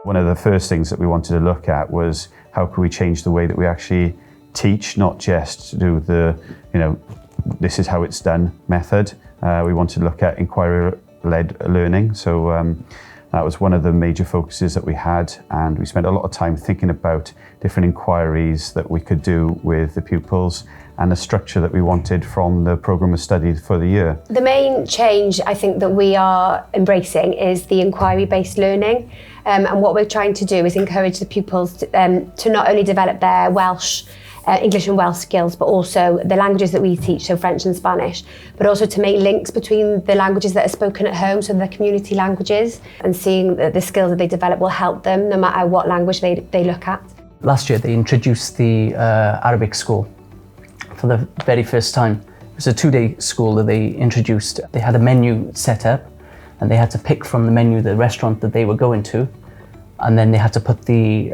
One of the first things that we wanted to look at was how could we change the way that we actually teach, not just do the, this is how it's done method. We wanted to look at inquiry-led learning. So that was one of the major focuses that we had, and we spent a lot of time thinking about different inquiries that we could do with the pupils and the structure that we wanted from the programme of study for the year. The main change I think that we are embracing is the inquiry-based learning, and what we're trying to do is encourage the pupils to not only develop their Welsh, English and Welsh skills, but also the languages that we teach, so French and Spanish, but also to make links between the languages that are spoken at home, so the community languages, and seeing that the skills that they develop will help them no matter what language they look at. Last year they introduced the Arabic school for the very first time. It was a 2-day school that they introduced. They had a menu set up and they had to pick from the menu the restaurant that they were going to, and then they had to put the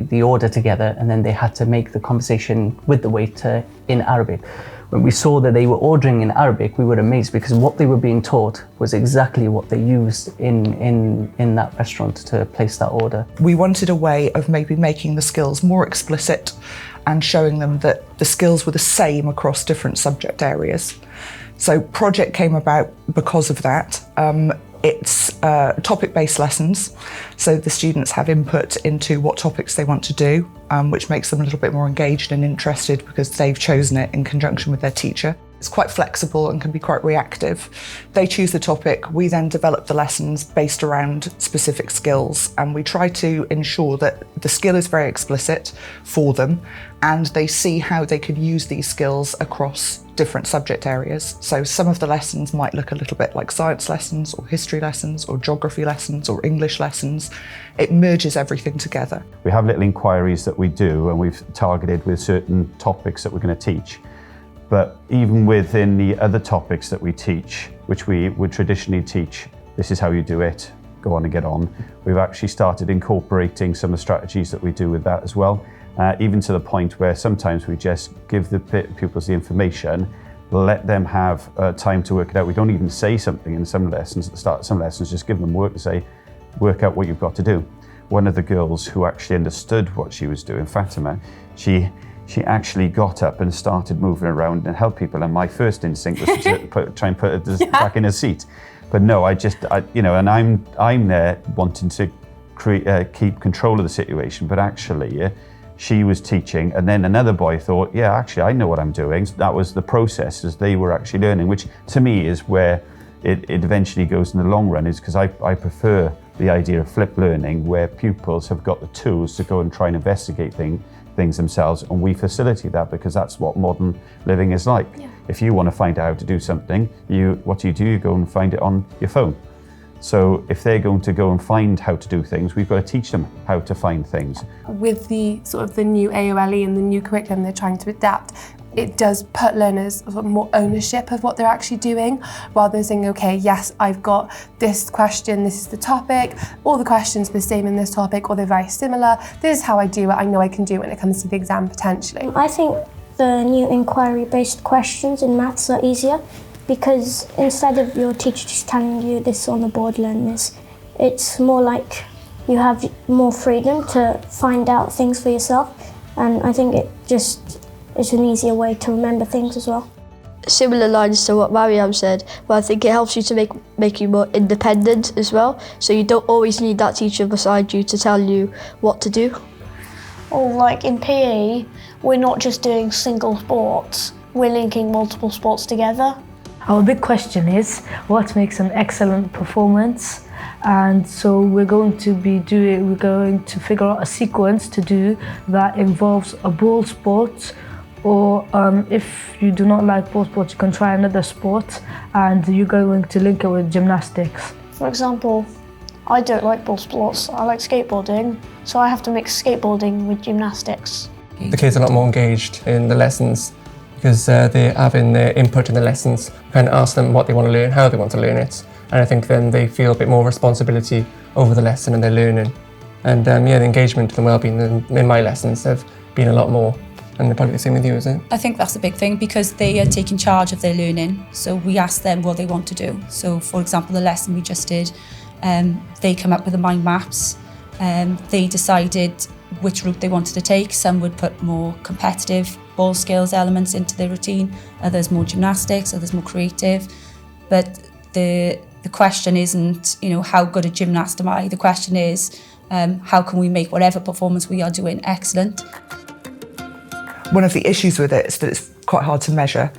the order together, and then they had to make the conversation with the waiter in Arabic. When we saw that they were ordering in Arabic, we were amazed because what they were being taught was exactly what they used in that restaurant to place that order. We wanted a way of maybe making the skills more explicit and showing them that the skills were the same across different subject areas. So project came about because of that. It's topic-based lessons, so the students have input into what topics they want to do, which makes them a little bit more engaged and interested because they've chosen it in conjunction with their teacher. It's quite flexible and can be quite reactive. They choose the topic, we then develop the lessons based around specific skills, and we try to ensure that the skill is very explicit for them and they see how they can use these skills across different subject areas. So some of the lessons might look a little bit like science lessons or history lessons or geography lessons or English lessons. It merges everything together. We have little inquiries that we do, and we've targeted with certain topics that we're going to teach. But even within the other topics that we teach, which we would traditionally teach, this is how you do it, go on and get on, we've actually started incorporating some of the strategies that we do with that as well. Even to the point where sometimes we just give the pupils the information, let them have time to work it out. We don't even say something in some lessons at the start of some lessons, just give them work to say, work out what you've got to do. One of the girls who actually understood what she was doing, Fatima, she actually got up and started moving around and help people. And my first instinct was to try and put her back in her seat. But no, and I'm there wanting to keep control of the situation, but actually she was teaching, and then another boy thought, yeah, actually I know what I'm doing. That was the process as they were actually learning, which to me is where it eventually goes in the long run, is because I prefer the idea of flipped learning, where pupils have got the tools to go and try and investigate things themselves, and we facilitate that because that's what modern living is like. Yeah. If you want to find out how to do something, what do? You go and find it on your phone. So if they're going to go and find how to do things, we've got to teach them how to find things. With the sort of the new AOLE and the new curriculum they're trying to adapt, it does put learners sort of more ownership of what they're actually doing, rather than saying, okay, yes, I've got this question, this is the topic, all the questions are the same in this topic, or they're very similar, this is how I do it, I know I can do it when it comes to the exam potentially. I think the new inquiry-based questions in maths are easier, because instead of your teacher just telling you this on the board, learn this, it's more like you have more freedom to find out things for yourself, and I think it's an easier way to remember things as well. Similar lines to what Mariam said, but I think it helps you to make you more independent as well, so you don't always need that teacher beside you to tell you what to do. Or like in PE, we're not just doing single sports, we're linking multiple sports together. Our big question is, what makes an excellent performance? And so we're going to figure out a sequence to do that involves a ball sport, or if you do not like ball sports, you can try another sport, and you're going to link it with gymnastics. For example, I don't like ball sports, I like skateboarding, so I have to mix skateboarding with gymnastics. The kids are a lot more engaged in the lessons because they're having their input in the lessons, and ask them what they want to learn, how they want to learn it. And I think then they feel a bit more responsibility over the lesson and their learning. And the engagement and well-being in my lessons have been a lot more. And probably the same with you, is it? I think that's a big thing because they are taking charge of their learning. So we ask them what they want to do. So for example, the lesson we just did, They come up with the mind maps. They decided which route they wanted to take. Some would put more competitive ball skills elements into their routine, others more gymnastics, others more creative. But the question isn't, how good a gymnast am I? The question is, how can we make whatever performance we are doing excellent? One of the issues with it is that it's quite hard to measure,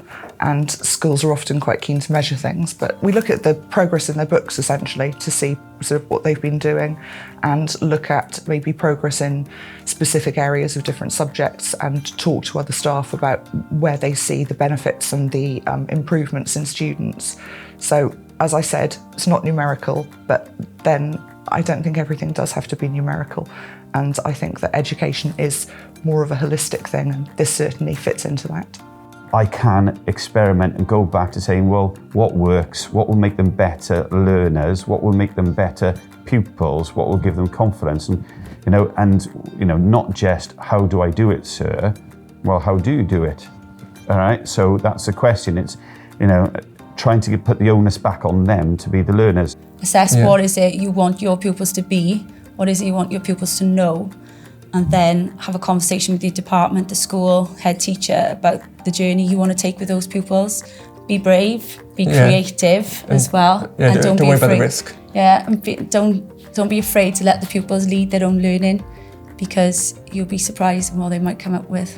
and schools are often quite keen to measure things, but we look at the progress in their books essentially to see sort of what they've been doing and look at maybe progress in specific areas of different subjects and talk to other staff about where they see the benefits and the improvements in students. So as I said, it's not numerical, but then I don't think everything does have to be numerical. And I think that education is more of a holistic thing, and this certainly fits into that. I can experiment and go back to saying, well, what works? What will make them better learners? What will make them better pupils? What will give them confidence? And not just how do I do it, sir? Well, how do you do it? All right. So that's the question. It's trying to put the onus back on them to be the learners. Assess what is it you want your pupils to be, what is it you want your pupils to know, and then have a conversation with your department, the school, head teacher about the journey you want to take with those pupils. Be brave, be creative as well. Yeah, and don't be worry afraid. about the risk. Yeah, and don't be afraid to let the pupils lead their own learning, because you'll be surprised at what they might come up with.